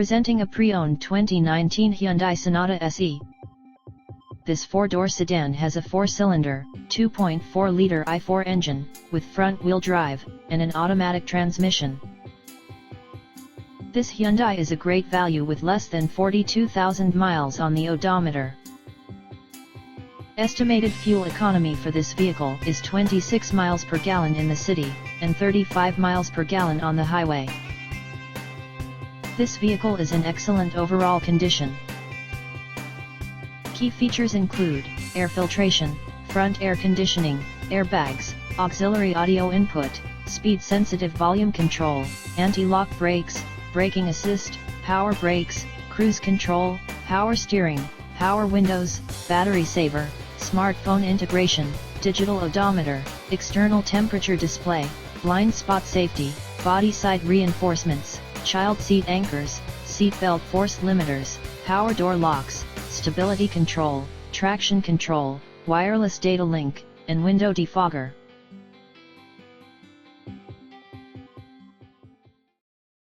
Presenting a pre-owned 2019 Hyundai Sonata SE. This four-door sedan has a four-cylinder, 2.4-liter i4 engine, with front-wheel drive, and an automatic transmission. This Hyundai is a great value with less than 42,000 miles on the odometer. Estimated fuel economy for this vehicle is 26 miles per gallon in the city, and 35 miles per gallon on the highway. This vehicle is in excellent overall condition. Key features include air filtration, front air conditioning, airbags, auxiliary audio input, speed-sensitive volume control, anti-lock brakes, braking assist, power brakes, cruise control, power steering, power windows, battery saver, smartphone integration, digital odometer, external temperature display, blind spot safety, body side reinforcements, child seat anchors, seat belt force limiters, power door locks, stability control, traction control, wireless data link, and window defogger.